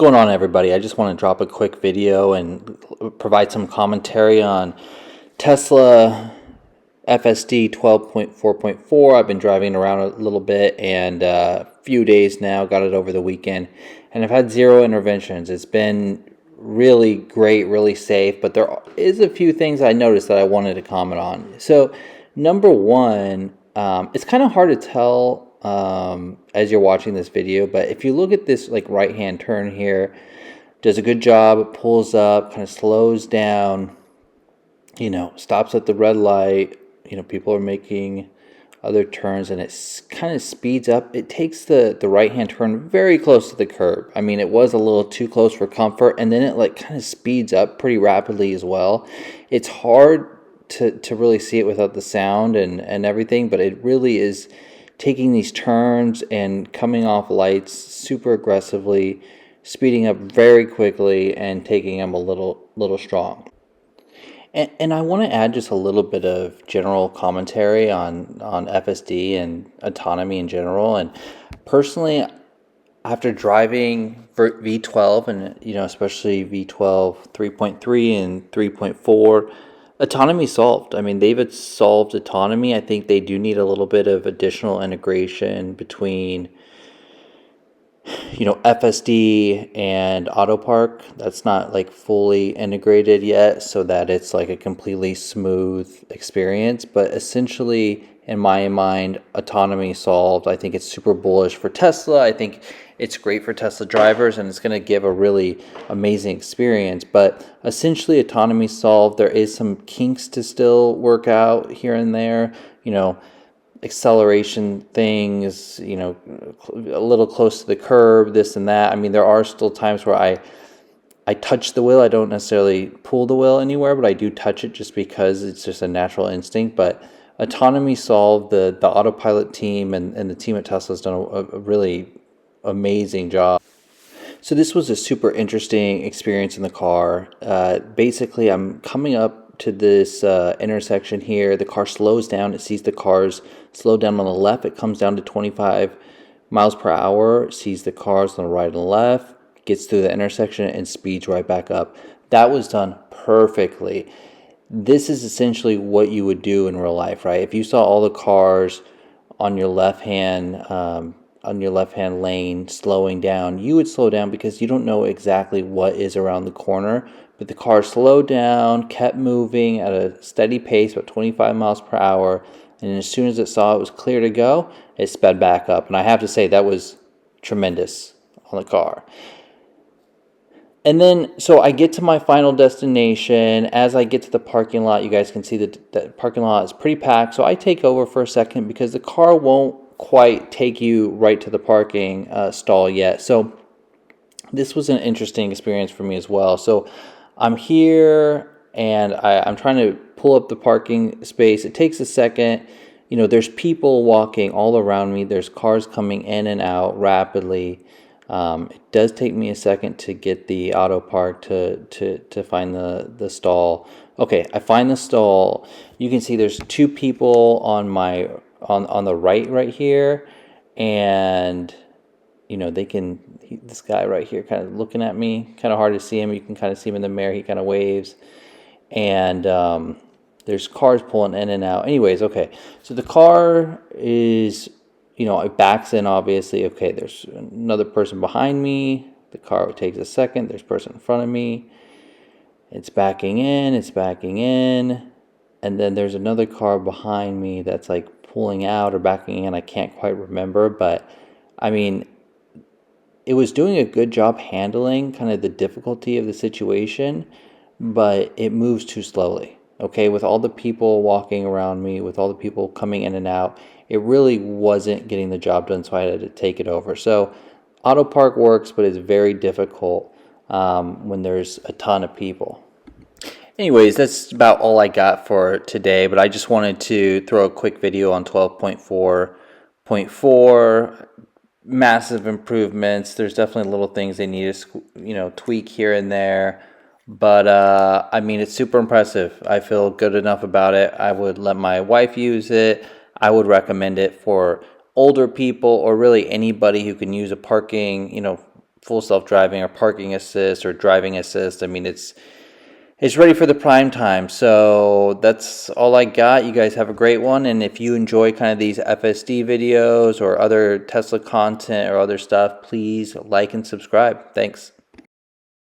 going on, everybody? I just want to drop a quick video and provide some commentary on Tesla FSD 12.4.4. I've been driving around a little bit and a few days now, got it over the weekend, and I've had zero interventions. It's been really great, really safe, but there is a few things I noticed that I wanted to comment on. So, number one, it's kind of hard to tell as you're watching this video, but if you look at this like right hand turn here, does a good job. It pulls up, kind of slows down, stops at the red light. People are making other turns, and it kind of speeds up. It takes the right hand turn very close to the curb. I mean, it was a little too close for comfort, and then it like kind of speeds up pretty rapidly as well. It's hard to really see it without the sound and everything, but it really is taking these turns and coming off lights super aggressively, speeding up very quickly, and taking them a little strong. And I want to add just a little bit of general commentary on FSD and autonomy in general. And personally, after driving for V12 and especially V12 3.3 and 3.4, autonomy solved. I mean, they've solved autonomy. I think they do need a little bit of additional integration between FSD and AutoPark. That's not like fully integrated yet, so that it's like a completely smooth experience. But essentially, in my mind, autonomy solved. I think it's super bullish for Tesla. I think it's great for Tesla drivers, and it's going to give a really amazing experience. But essentially, autonomy solved. There is some kinks to still work out here and there. Acceleration things, a little close to the curb, this and that. I mean, there are still times where I touch the wheel. I don't necessarily pull the wheel anywhere, but I do touch it just because it's just a natural instinct. But autonomy solved. The autopilot team and the team at Tesla has done a really amazing job. So this was a super interesting experience in the car. Basically, I'm coming up to this intersection here. The car slows down. It sees the cars slow down on the left. It comes down to 25 miles per hour. It sees the cars on the right and left. Gets through the intersection and speeds right back up. That was done perfectly. This is essentially what you would do in real life, right? If you saw all the cars on your left hand lane slowing down, you would slow down because you don't know exactly what is around the corner. But the car slowed down, kept moving at a steady pace, about 25 miles per hour, and as soon as it saw it was clear to go, it sped back up. And I have to say, that was tremendous on the car. And then, so I get to my final destination. As I get to the parking lot, you guys can see that the parking lot is pretty packed. So I take over for a second because the car won't quite take you right to the parking stall yet. So this was an interesting experience for me as well. So I'm here and I'm trying to pull up the parking space. It takes a second. There's people walking all around me. There's cars coming in and out rapidly. It does take me a second to get the auto park to find the stall. Okay, I find the stall. You can see there's two people on the right here, and this guy right here kind of looking at me, kind of hard to see him. You can kind of see him in the mirror. He kind of waves, and there's cars pulling in and out. Anyways, okay, so the car is, it backs in, obviously. Okay, there's another person behind me. The car takes a second. There's a person in front of me. It's backing in, and then there's another car behind me that's like pulling out or backing in. I can't quite remember, but I mean, it was doing a good job handling kind of the difficulty of the situation, but it moves too slowly. Okay, with all the people walking around me, with all the people coming in and out, it really wasn't getting the job done, so I had to take it over. So auto park works, but it's very difficult when there's a ton of people. Anyways, that's about all I got for today, but I just wanted to throw a quick video on 12.4.4. Massive improvements. There's definitely little things they need to tweak here and there, but I mean, it's super impressive. I feel good enough about it. I would let my wife use it. I would recommend it for older people or really anybody who can use a full self-driving or parking assist or driving assist. I mean, it's ready for the prime time. So that's all I got. You guys have a great one. And if you enjoy kind of these FSD videos or other Tesla content or other stuff, please like and subscribe. Thanks.